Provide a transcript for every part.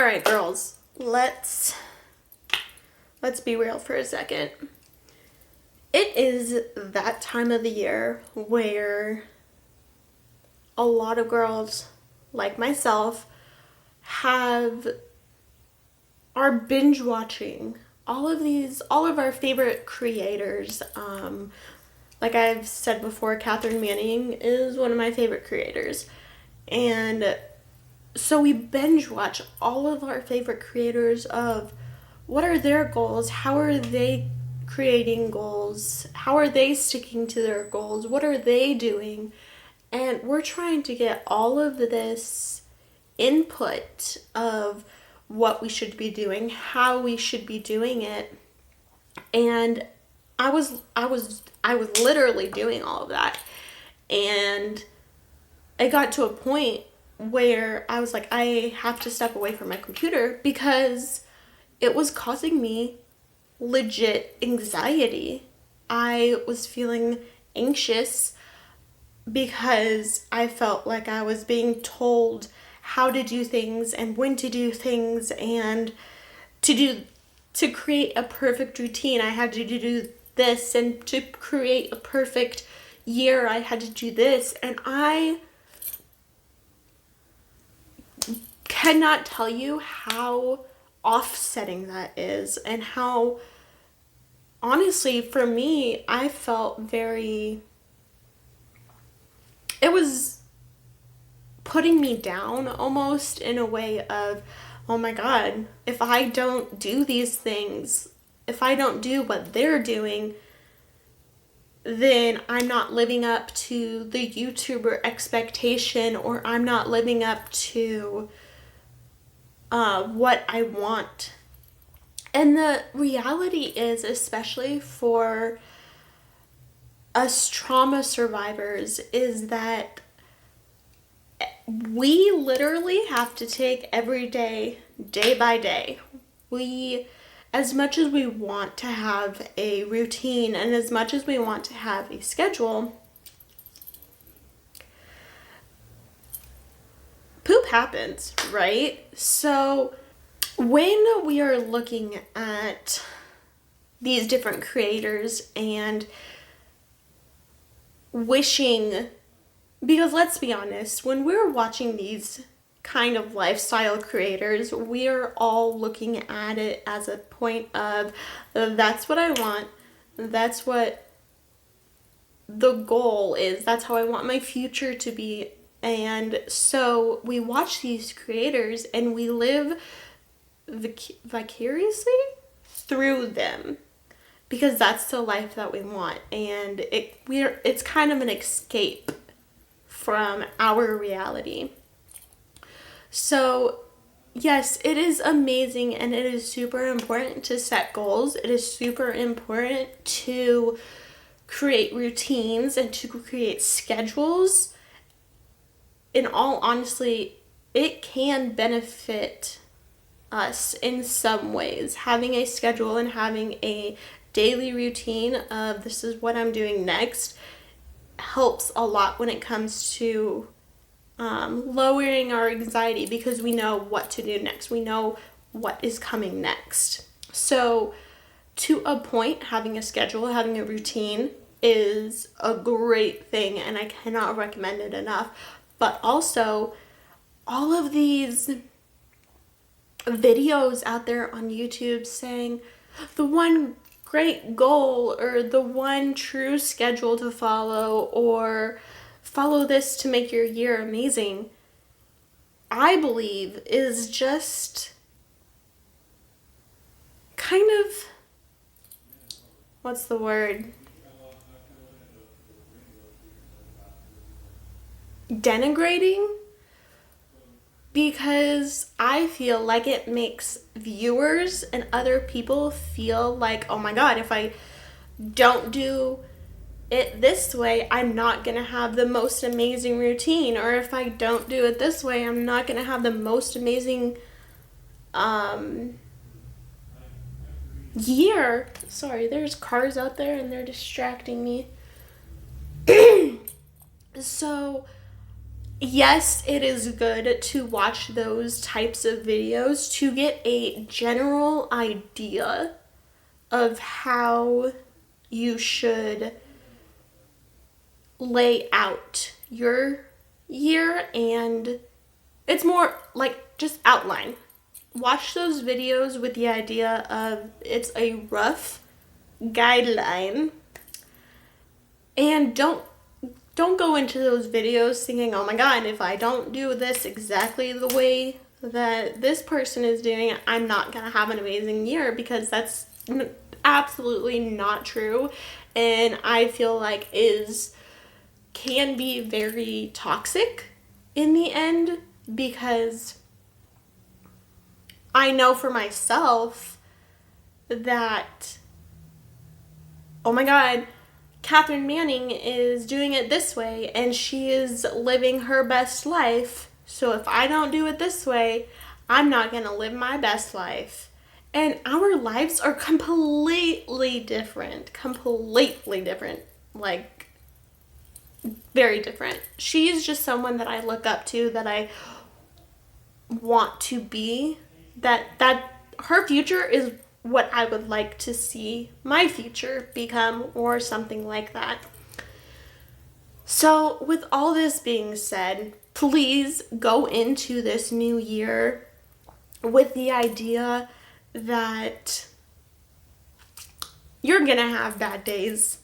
All right, girls, let's be real for a second. It is that time of the year where a lot of girls like myself are binge watching all of our favorite creators. Like I've said before, Catherine Manning is one of my favorite creators. And so we binge watch all of our favorite creators of what are their goals, how are they creating goals, how are they sticking to their goals, what are they doing, and we're trying to get all of this input of what we should be doing, how we should be doing it. And I was literally doing all of that, and it got to a point where I was like, I have to step away from my computer because it was causing me legit anxiety. I was feeling anxious because I felt like I was being told how to do things and when to do things, and to create a perfect routine I had to do this, and to create a perfect year I had to do this, and I cannot tell you how offsetting that is, and how honestly for me I felt it was putting me down almost, in a way of, oh my god, if I don't do these things, if I don't do what they're doing, then I'm not living up to the YouTuber expectation, or I'm not living up to what I want. And the reality is, especially for us trauma survivors, is that we literally have to take every day, day by day. As much as we want to have a routine, and as much as we want to have a schedule, poop happens, right? So when we are looking at these different creators and wishing, because let's be honest, when we're watching these kind of lifestyle creators, we are all looking at it as a point of, that's what I want, that's what the goal is, that's how I want my future to be. And so we watch these creators and we live vicariously through them, because that's the life that we want, and it's kind of an escape from our reality. So yes, it is amazing, and it is super important to set goals. It is super important to create routines and to create schedules. In all honesty, it can benefit us in some ways. Having a schedule and having a daily routine of, this is what I'm doing next, helps a lot when it comes to lowering our anxiety, because we know what to do next. We know what is coming next. So to a point, having a schedule, having a routine is a great thing, and I cannot recommend it enough. But also, all of these videos out there on YouTube saying the one great goal, or the one true schedule to follow, or follow this to make your year amazing, I believe is just kind of, what's the word? Denigrating, because I feel like it makes viewers and other people feel like, oh my god, if I don't do it this way, I'm not gonna have the most amazing routine, or if I don't do it this way, I'm not gonna have the most amazing year. Sorry, there's cars out there and they're distracting me. So yes, it is good to watch those types of videos to get a general idea of how you should lay out your year, and it's more like just outline. Watch those videos with the idea of it's a rough guideline, and don't go into those videos thinking, oh my god, if I don't do this exactly the way that this person is doing it, I'm not gonna have an amazing year, because that's absolutely not true, and I feel like can be very toxic in the end, because I know for myself that, oh my god, Catherine Manning is doing it this way and she is living her best life. So if I don't do it this way, I'm not going to live my best life. And our lives are completely different. Completely different. Like, very different. She is just someone that I look up to, that I want to be. That her future is what I would like to see my future become, or something like that. So, with all this being said, please go into this new year with the idea that you're gonna have bad days.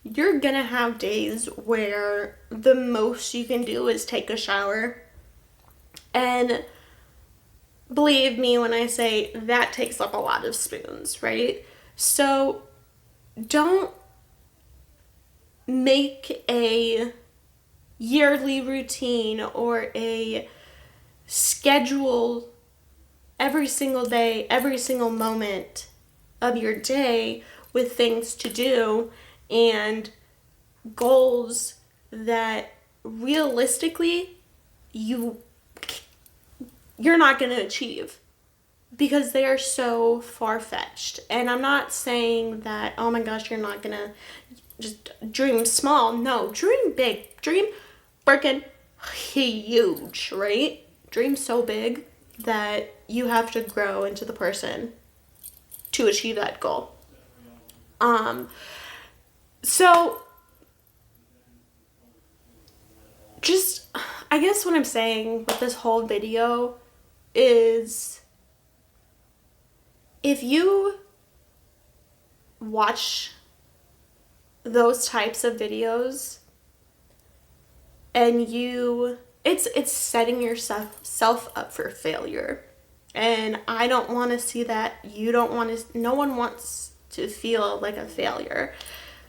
You're gonna have days where the most you can do is take a shower. And believe me when I say that takes up a lot of spoons, right? So don't make a yearly routine or a schedule every single day, every single moment of your day with things to do and goals that realistically you're not going to achieve, because they are so far-fetched. And I'm not saying that, oh my gosh, you're not going to just dream small. No, dream big. Dream freaking huge, right? Dream so big that you have to grow into the person to achieve that goal. So just, I guess what I'm saying with this whole video is, if you watch those types of videos and it's setting yourself up for failure. And I don't want to see that. No one wants to feel like a failure.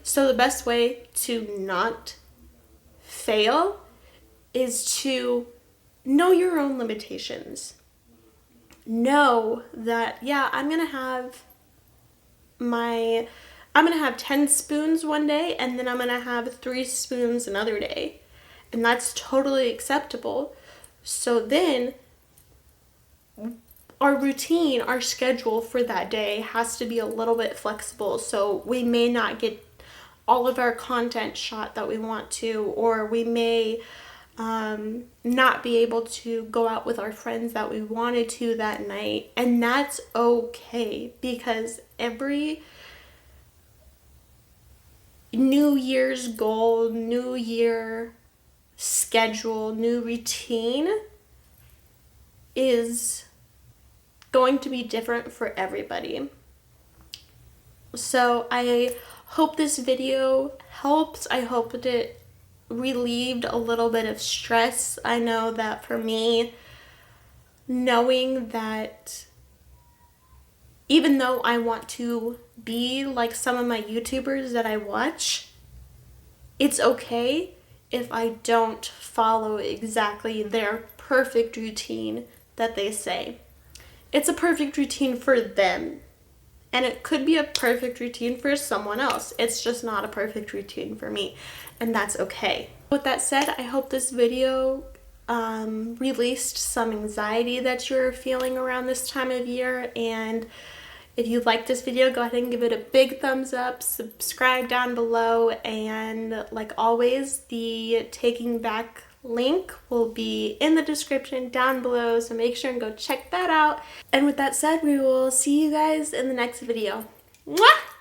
So the best way to not fail is to know your own limitations. Know that, yeah, I'm going to have 10 spoons one day, and then I'm going to have 3 spoons another day. And that's totally acceptable. So then our routine, our schedule for that day has to be a little bit flexible. So we may not get all of our content shot that we want to, or we may not be able to go out with our friends that we wanted to that night. And that's okay, because every New Year's goal, New Year schedule, new routine is going to be different for everybody. So I hope this video helped. I hope it relieved a little bit of stress. I know that for me, knowing that even though I want to be like some of my YouTubers that I watch, it's okay if I don't follow exactly their perfect routine that they say. It's a perfect routine for them, and it could be a perfect routine for someone else. It's just not a perfect routine for me, and that's okay. With that said, I hope this video released some anxiety that you're feeling around this time of year. And if you liked this video, go ahead and give it a big thumbs up, subscribe down below, and like always, the Taking Back link will be in the description down below, so make sure and go check that out. And with that said, we will see you guys in the next video. Mwah!